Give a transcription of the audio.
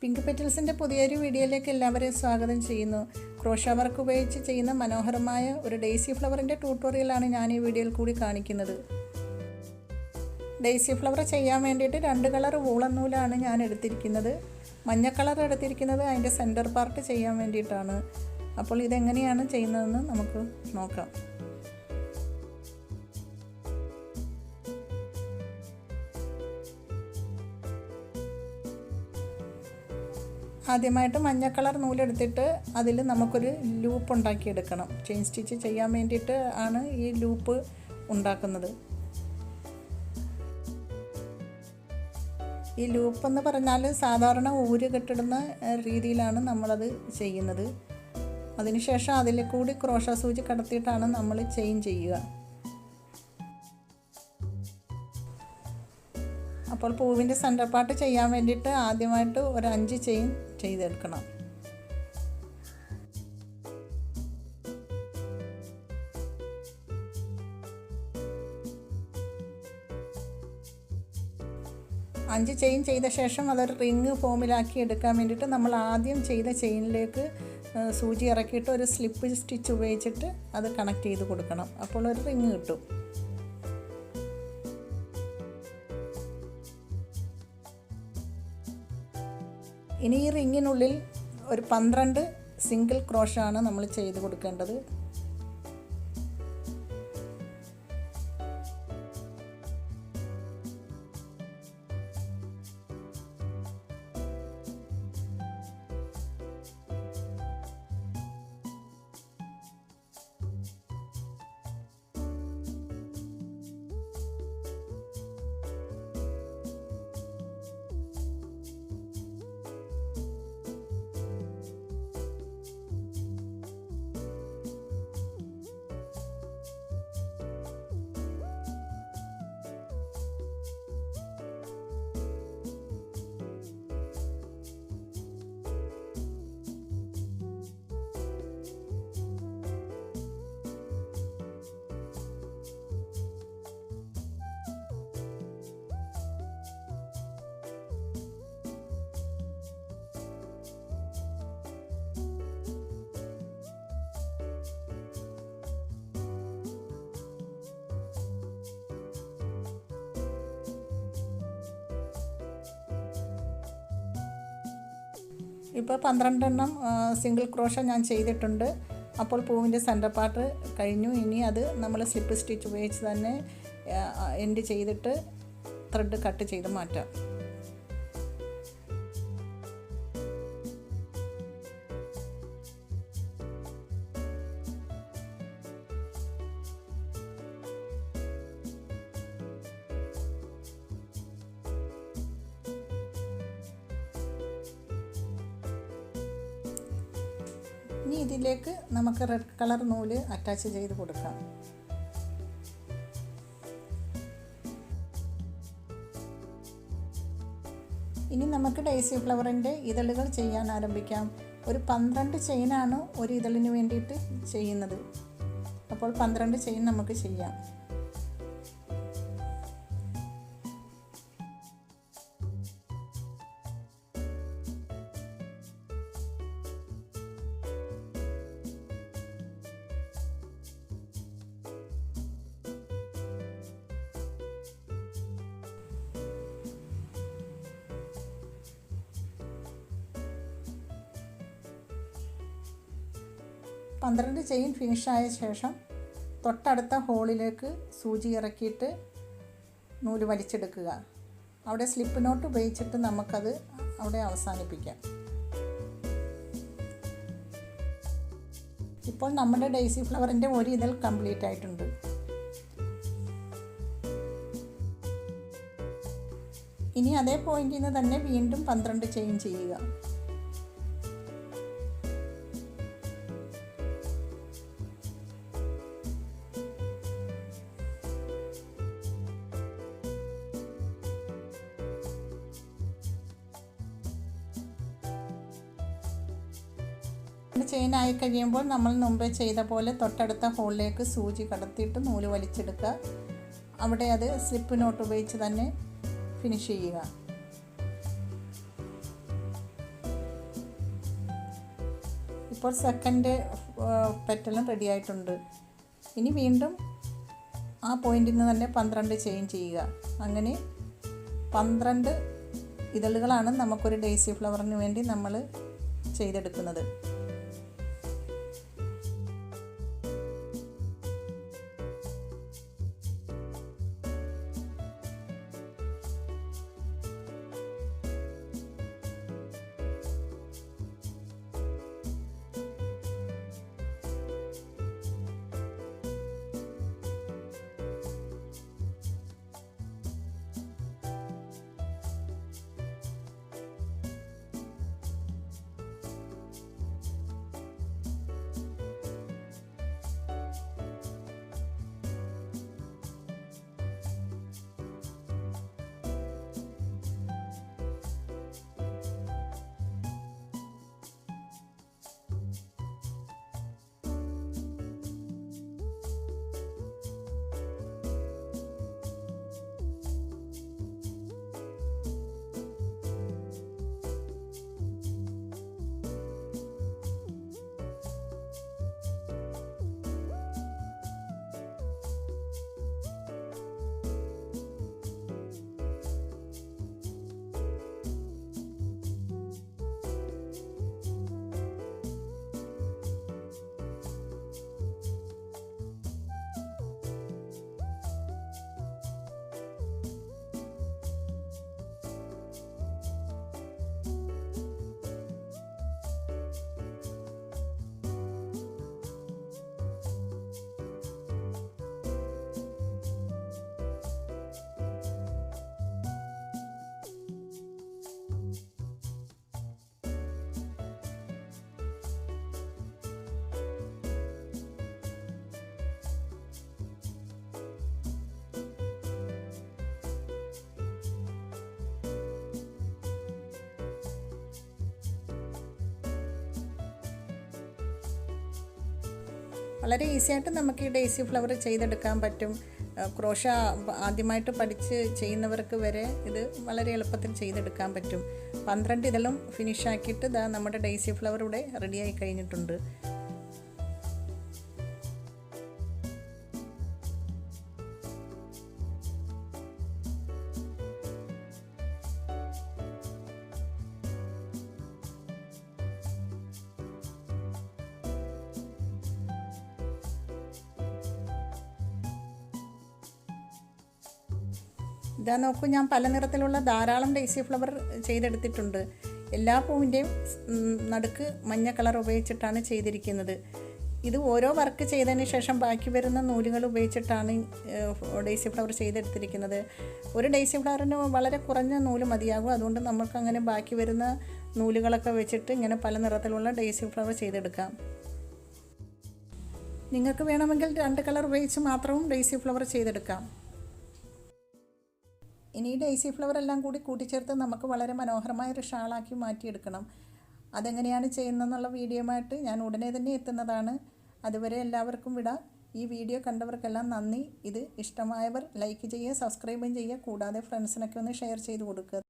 Pink പെറ്റൽസിൻ്റെ പുതിയൊരു വീഡിയോയിലേക്ക് എല്ലാവരെയും സ്വാഗതം ചെയ്യുന്നു. ക്രോഷ വർക്ക് ഉപയോഗിച്ച് ചെയ്യുന്ന മനോഹരമായ ഒരു ഡെയ്സി ഫ്ലവറിൻ്റെ ട്യൂട്ടോറിയലാണ് ഞാൻ ഈ വീഡിയോയിൽ കൂടി കാണിക്കുന്നത്. ഡെയ്സി ഫ്ലവർ ചെയ്യാൻ വേണ്ടിയിട്ട് 2 കളർ വൂളൻ നൂലാണ് ഞാൻ എടുത്തിരിക്കുന്നത്. മഞ്ഞ കളർ എടുത്തിരിക്കുന്നത് അതിൻ്റെ സെൻറ്റർ പാർട്ട് ചെയ്യാൻ വേണ്ടിയിട്ടാണ്. അപ്പോൾ ഇതെങ്ങനെയാണ് ചെയ്യുന്നതെന്ന് നമുക്ക് നോക്കാം. ആദ്യമായിട്ട് മഞ്ഞ കളർ നൂലെടുത്തിട്ട് അതിൽ നമുക്കൊരു ലൂപ്പ് ഉണ്ടാക്കിയെടുക്കണം. ചെയിൻ സ്റ്റിച്ച് ചെയ്യാൻ വേണ്ടിയിട്ട് ആണ് ഈ ലൂപ്പ് ഉണ്ടാക്കുന്നത്. ഈ ലൂപ്പ് എന്ന് പറഞ്ഞാൽ സാധാരണ ഊര് കെട്ടിടുന്ന രീതിയിലാണ് നമ്മളത് ചെയ്യുന്നത്. അതിനുശേഷം അതിൽ കൂടി ക്രോഷ സൂചി കടത്തിയിട്ടാണ് നമ്മൾ ചെയിൻ ചെയ്യുക. അപ്പോൾ പൂവിൻ്റെ സെൻറ്റർ പാർട്ട് ചെയ്യാൻ വേണ്ടിയിട്ട് ആദ്യമായിട്ട് ഒരു 5 ചെയിൻ ചെയ്തെടുക്കണം. അഞ്ച് ചെയിൻ ചെയ്ത ശേഷം അതൊരു റിങ് ഫോമിലാക്കി എടുക്കാൻ വേണ്ടിയിട്ട് നമ്മൾ ആദ്യം ചെയ്ത ചെയിനിലേക്ക് സൂചി ഇറക്കിയിട്ട് ഒരു സ്ലിപ്പ് സ്റ്റിച്ച് ഉപയോഗിച്ചിട്ട് അത് കണക്ട് ചെയ്ത് കൊടുക്കണം. അപ്പോൾ ഒരു റിങ് കിട്ടും. ഇനി ഈ റിങ്ങിനുള്ളിൽ ഒരു 12 സിംഗിൾ ക്രോഷാണ് നമ്മൾ ചെയ്ത് കൊടുക്കേണ്ടത്. ഇപ്പോൾ 12 എണ്ണം സിംഗിൾ ക്രോഷ ഞാൻ ചെയ്തിട്ടുണ്ട്. അപ്പോൾ പൂവിൻ്റെ സെൻറ്റർ പാർട്ട് കഴിഞ്ഞു. ഇനി അത് നമ്മൾ സ്ലിപ്പ് സ്റ്റിച്ച് ഉപയോഗിച്ച് തന്നെ എൻഡ് ചെയ്തിട്ട് ത്രെഡ് കട്ട് ചെയ്ത് മാറ്റാം. ഇനി ഇതിലേക്ക് നമുക്ക് റെഡ് കളർ നൂല് അറ്റാച്ച് ചെയ്ത് കൊടുക്കാം. ഇനി നമുക്ക് ഡെയ്സി ഫ്ലവറിൻ്റെ ഇതളുകൾ ചെയ്യാൻ ആരംഭിക്കാം. ഒരു 12 ചെയിനാണ് ഒരു ഇതളിന് വേണ്ടിയിട്ട് ചെയ്യുന്നത്. അപ്പോൾ 12 ചെയിൻ നമുക്ക് ചെയ്യാം. പന്ത്രണ്ട് ചെയിൻ ഫിനിഷായ ശേഷം തൊട്ടടുത്ത ഹോളിലേക്ക് സൂചി ഇറക്കിയിട്ട് നൂല് വലിച്ചെടുക്കുക. അവിടെ സ്ലിപ്പ് നോട്ട് ഉപയോഗിച്ചിട്ട് നമുക്കത് അവിടെ അവസാനിപ്പിക്കാം. ഇപ്പോൾ നമ്മുടെ ഡെയ്സി ഫ്ലവറിൻ്റെ ഒരു ഇതൾ കംപ്ലീറ്റ് ആയിട്ടുണ്ട്. ഇനി അതേ പോയിന്റിൽ നിന്ന് തന്നെ വീണ്ടും 12 ചെയിൻ ചെയ്യുക. ചെയിൻ ആയി കഴിയുമ്പോൾ നമ്മൾ മുമ്പേ ചെയ്ത പോലെ തൊട്ടടുത്ത ഹോളിലേക്ക് സൂചി കടത്തിയിട്ട് നൂല് വലിച്ചെടുക്കുക. അവിടെ അത് സ്ലിപ്പ് നോട്ട് ഉപയോഗിച്ച് തന്നെ ഫിനിഷ് ചെയ്യുക. ഇപ്പോൾ സെക്കൻഡ് പെറ്റലും റെഡി ആയിട്ടുണ്ട്. ഇനി വീണ്ടും ആ പോയിന്റിൽ നിന്ന് തന്നെ 12 ചെയിൻ ചെയ്യുക. അങ്ങനെ 12 ഇതളുകളാണ് നമുക്കൊരു ഡെയ്സി ഫ്ലവറിന് വേണ്ടി നമ്മൾ ചെയ്തെടുക്കുന്നത്. വളരെ ഈസി ആയിട്ട് നമുക്ക് ഈ ഡെയ്സി ഫ്ലവർ ചെയ്തെടുക്കാൻ പറ്റും. ക്രോഷ ആദ്യമായിട്ട് പഠിച്ച് ചെയ്യുന്നവർക്ക് വരെ ഇത് വളരെ എളുപ്പത്തിൽ ചെയ്തെടുക്കാൻ പറ്റും. 12 ഇതെല്ലാം ഫിനിഷ് ആക്കിയിട്ട് നമ്മുടെ ഡെയ്സി ഫ്ലവർ ഇവിടെ റെഡിയായി കഴിഞ്ഞിട്ടുണ്ട്. ഇതാ നോക്കൂ, ഞാൻ പല നിറത്തിലുള്ള ധാരാളം ഡെയ്സി ഫ്ലവർ ചെയ്തെടുത്തിട്ടുണ്ട്. എല്ലാ പൂവിൻ്റെയും നടുക്ക് മഞ്ഞ കളർ ഉപയോഗിച്ചിട്ടാണ് ചെയ്തിരിക്കുന്നത്. ഇത് ഓരോ വർക്ക് ചെയ്തതിന് ശേഷം ബാക്കി വരുന്ന നൂലുകൾ ഉപയോഗിച്ചിട്ടാണ് ഡെയ്സി ഫ്ലവർ ചെയ്തെടുത്തിരിക്കുന്നത്. ഒരു ഡെയ്സി ഫ്ലവറിന് വളരെ കുറഞ്ഞ നൂല് മതിയാകും. അതുകൊണ്ട് നമുക്കങ്ങനെ ബാക്കി വരുന്ന നൂലുകളൊക്കെ വെച്ചിട്ട് ഇങ്ങനെ പല നിറത്തിലുള്ള ഡെയ്സി ഫ്ലവർ ചെയ്തെടുക്കാം. നിങ്ങൾക്ക് വേണമെങ്കിൽ 2 കളർ ഉപയോഗിച്ച് മാത്രവും ഡെയ്സി ഫ്ലവർ ചെയ്തെടുക്കാം. ഇനി ഈ ഡെയ്സി ഫ്ലവർ എല്ലാം കൂടി കൂട്ടിച്ചേർത്ത് നമുക്ക് വളരെ മനോഹരമായൊരു ഷാളാക്കി മാറ്റിയെടുക്കണം. അതെങ്ങനെയാണ് ചെയ്യുന്നതെന്നുള്ള വീഡിയോയുമായിട്ട് ഞാൻ ഉടനെ തന്നെ എത്തുന്നതാണ്. അതുവരെ എല്ലാവർക്കും വിടാം. ഈ വീഡിയോ കണ്ടവർക്കെല്ലാം നന്ദി. ഇത് ഇഷ്ടമായവർ ലൈക്ക് ചെയ്യുക, സബ്സ്ക്രൈബും ചെയ്യുക. കൂടാതെ ഫ്രണ്ട്സിനൊക്കെ ഒന്ന് ഷെയർ ചെയ്ത് കൊടുക്കുക.